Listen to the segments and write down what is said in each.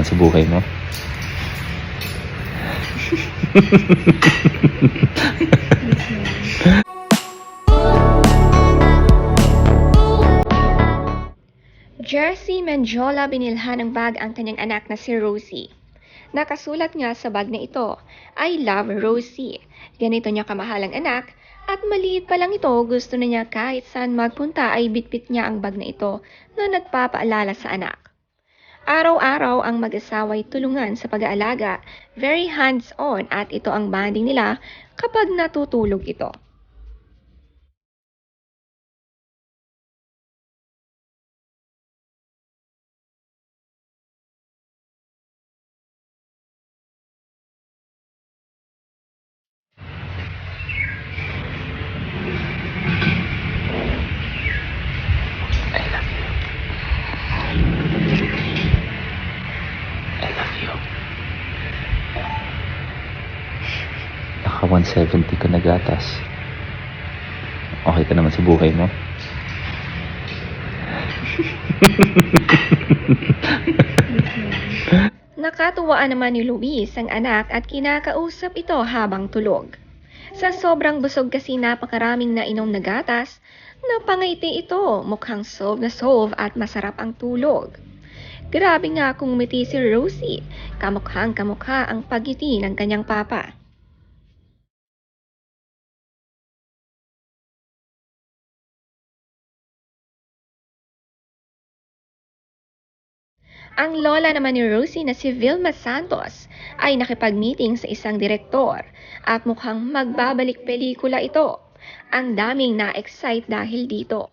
naman sa buhay mo? Jersey Menjola binilhan ng bag ang kanyang anak na si Rosie. Nakasulat nga sa bag na ito, I love Rosie. Ganito niya kamahal ang anak at maliit pa lang ito, gusto na niya kahit saan magpunta ay bitbit niya ang bag na ito na nagpapaalala sa anak. Araw-araw ang mag-asawa'y tulungan sa pag-aalaga, very hands-on at ito ang bonding nila kapag natutulog ito. I love you. I love you. Naka 170 ka na gatas. Okay ka naman sa buhay mo? Nakatuwaan naman ni Luis ang anak at kinakausap ito habang tulog. Sa sobrang busog kasi napakaraming nainom na gatas, napangiti ito, mukhang solve at masarap ang tulog. Grabe nga kung umiti si Rosie, kamukhang kamukha ang pagiti ng kanyang papa. Ang lola naman ni Rosie na si Vilma Santos ay nakipag-meeting sa isang direktor at mukhang magbabalik pelikula ito. Ang daming na-excite dahil dito.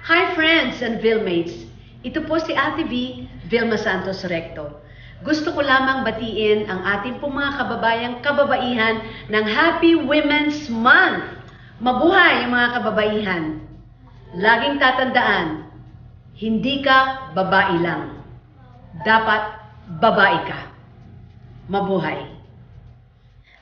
Hi friends and Vilmates! Ito po si Ate V, Vilma Santos Recto. Gusto ko lamang batiin ang ating pong mga kababayang kababaihan ng Happy Women's Month! Mabuhay ang mga kababaihan! Laging tatandaan, hindi ka babae lang. Dapat babae ka. Mabuhay!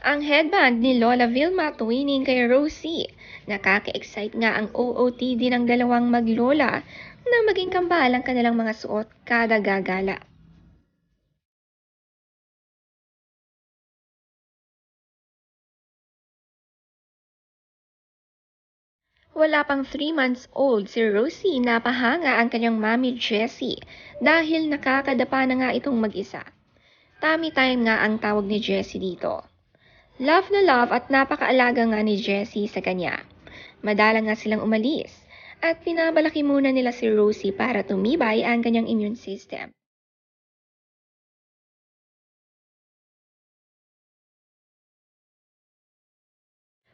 Ang headband ni Lola Vilma tuwing kay Rosie. Nakaka-excite nga ang OOTD ng dalawang maglola na maging kambal ang kanilang mga suot kada gagala. Wala pang 3 months old si Rosie, napahanga ang kanyang mami Jessie dahil nakakadapa na nga itong mag-isa. Tummy time nga ang tawag ni Jessie dito. Love na love at napakaalaga nga ni Jessie sa kanya. Madalang nga silang umalis at pinabalaki muna nila si Rosie para tumibay ang kanyang immune system.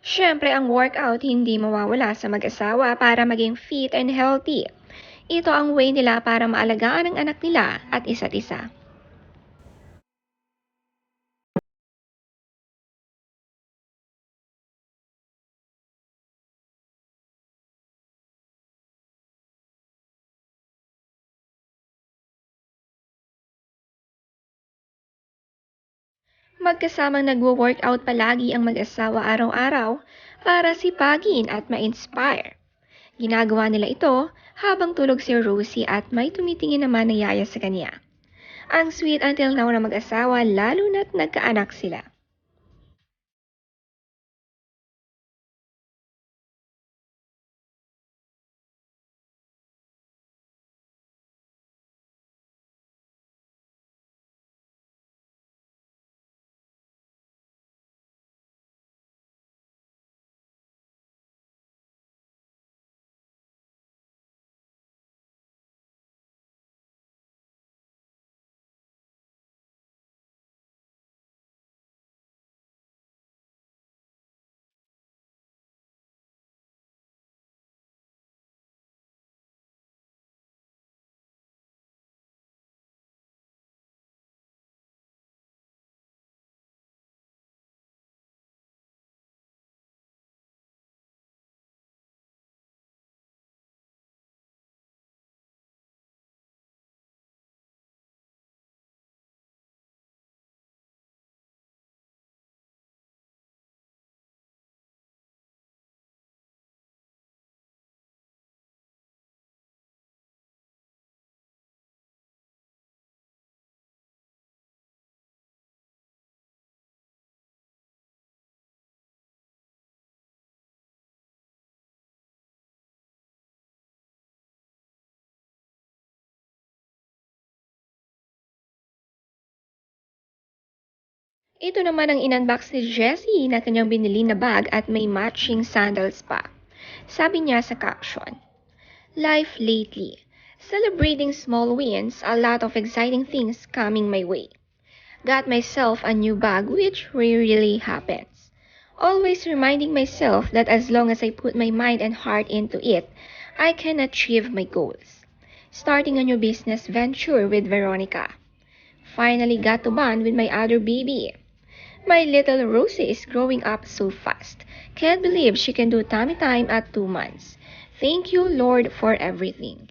Siyempre ang workout hindi mawawala sa mag-asawa para maging fit and healthy. Ito ang way nila para maalagaan ang anak nila at isa't isa. Magkasamang nagwo-workout palagi ang mag-asawa araw-araw para sipagin at ma-inspire. Ginagawa nila ito habang tulog si Rosie at may tumitingin naman na yaya sa kanya. Ang sweet until now na mag-asawa lalo na't nagkaanak sila. Ito naman ang in-unbox ni Jessie na kanyang binili na bag at may matching sandals pa. Sabi niya sa caption, "Life lately. Celebrating small wins, a lot of exciting things coming my way. Got myself a new bag which rarely happens. Always reminding myself that as long as I put my mind and heart into it, I can achieve my goals. Starting a new business venture with Veronica. Finally got to bond with my other baby. My little Rosie is growing up so fast. Can't believe she can do tummy time at 2 months. Thank you, Lord, for everything."